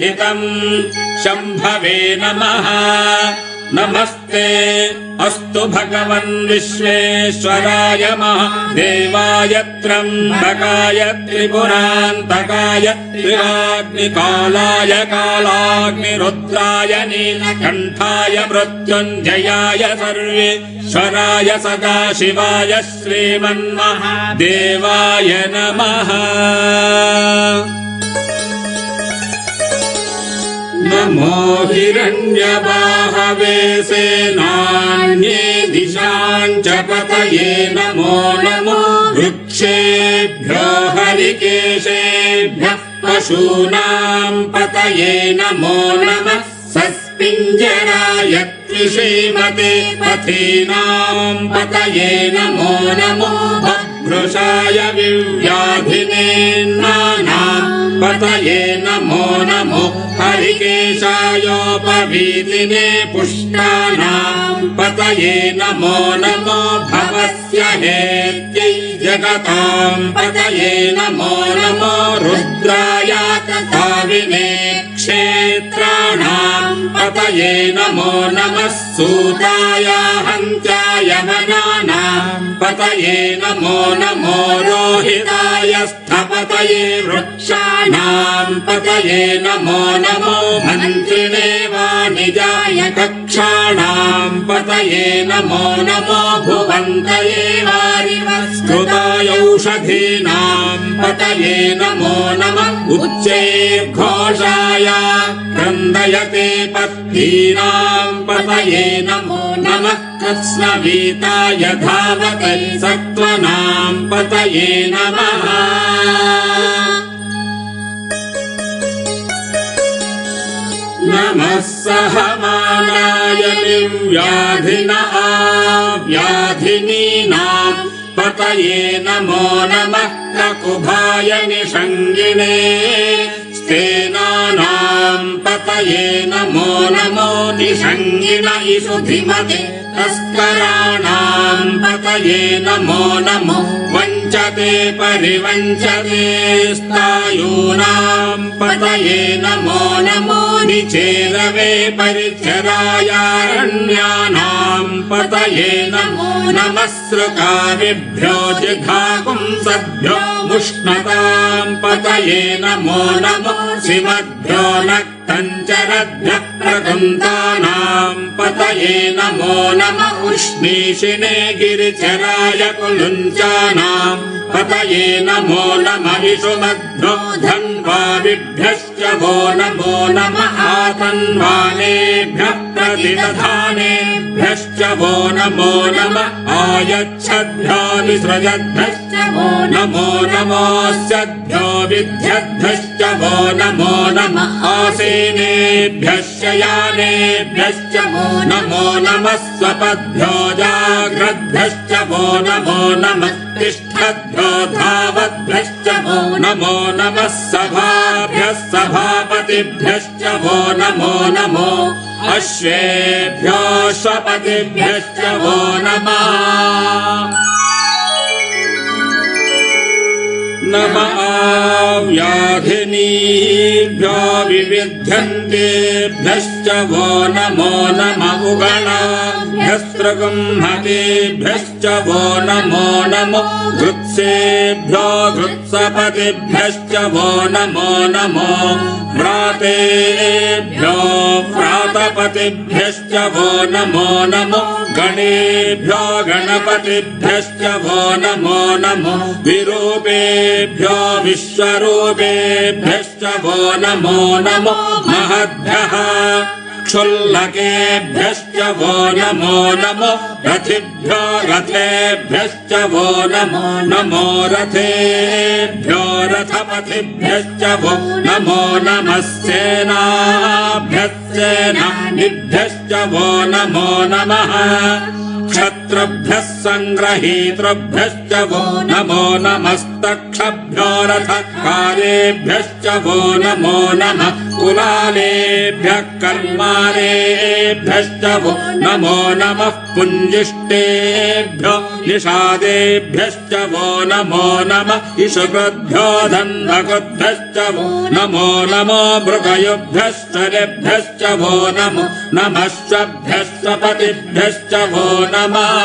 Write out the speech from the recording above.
स्थितम् शम्भवे नमः। नमस्ते अस्तु भगवन् विश्वेश्वराय महादेवाय त्र्यम्बकाय त्रिपुरान्तकाय त्रिवाग्निकालाय कालाग्निरुद्राय नीलकण्ठाय मृत्युञ्जयाय सर्वेश्वराय सदाशिवाय श्रीमन्महादेवाय नमः। नमो हिरण्यबाहवे सेनान्ये दिशाञ्च पतये नमो नमो वृक्षेभ्यो हरिकेशेभ्यः पशूनाम् पतये नमो नमः। सस्पिञ्जराय त्रिशीमते पथीनाम् पतये नमो नमो वृषाय विव्याधिने नानाम् पतये नमो नमो हरिकेशायोपवीतिने पुष्टानाम् पतये नमो नमो भवस्य हेत्यै जगताम् पतये नमो नमो रुद्राय तथाविने क्षेत्राणाम् पतये नमो नमः। सूताय हन्त्याय वनानाम् पतये नमो नमो रोहिताय स्थपतये वृक्षाणाम् पतये नमो नमो मन्त्रिणे वाणिजाय कक्षाणाम् पतये नमो नमो भुवन्तये वारिवस्कृताय औषधीनाम् पतये नमो नमः। उच्चैर्घोषाय क्रन्दयते पत्नीनाम् पतये नमो नमः। कृत्स्नवीताय धावते सत्त्वनाम् पतये नमः। नमः सहमानाय निर्व्याधिनः व्याधिनीनाम् पतये नमो नमः। ककुभाय निषङ्गिणे स्तेनानाम् पतये नमो नमो निषङ्गिण इषुधिमते तस्कराणाम् पतये नमो नमो वञ्चते परिवञ्चते स्तायूनाम् पतये नमो नमो निचेरवे परिचरायारण्यानाम् पतये नमो नमः। सृकाविभ्यो जिघापुंसभ्यो मुष्णताम् पतये नमो नमो सिमभ्यो नक्तञ्चरभ्यः प्रकुन्तानाम् पतये नमो नमः। उष्णीषिणे गिरिचराय कुलुञ्चानाम् पतये नमो नमः। इषुमध्यो धन्वाविभ्यश्च वो नमो नमः। आतन्वानेभ्यः प्रतिदधानेभ्यश्च वो नमो नमः। आयच्छद्भ्यो विसृजद्भ्यश्च वो नमो नमोऽस्यद्भ्यो विद्यद्भ्यश्च वो नमो नमः। आसीनेभ्यश्च यानेभ्यश्च वो नमो नमः। स्वपद्भ्यो जाग्रद्भ्यश्च वो नमो नमः। तिष्ठद्भ्यो धावद्भ्यश्च वो नमो नमः। सभाभ्यः सभापतिभ्यश्च वो नमो नमो। अश्वेभ्यो स्वपतिभ्यश्च वो नमः। नमः व्याधिनीभ्यो विविध्यन्तेभ्यश्च वो नमो नमः। उगणाभ्यस्त्रगुंहतेभ्यश्च वो नमो नमो। गृत्सेभ्यो गृत्सपतिभ्यश्च वो नमो नमो। व्रातेभ्यो व्रातपतिभ्यश्च वो नमो नमो। गणेभ्यो गणपतिभ्यश्च वो नमो नमो। विरूपेभ्यो विश्वरूपेभ्यश्च वो नमो नमो। महद्भ्यः क्षुल्लकेभ्यश्च वो नमो नमो। रथिभ्यो रथेभ्यश्च वो नमो नमो। रथेभ्यो रथपतिभ्यश्च वो नमो नमः। सेनाभ्यः सेनानिभ्यश्च वो नमो नमः। शत्रुभ्यः सङ्ग्रहीतृभ्यश्च वो नमो नमस्तक्षभ्यो रथकारेभ्यश्च वो नमो नमः कुलालेभ्यः कर्मारेभ्यश्च वो नमो नमः पुञ्जिष्टेभ्यो निषादेभ्यश्च वो नमो नमः इषुकृद्भ्यो धन्वकृद्भ्यश्च वो नमो नमो मृगयुभ्यश्च रेभ्यश्च वो नमो नमः स्वभ्यश्च पतिभ्यश्च वो नमः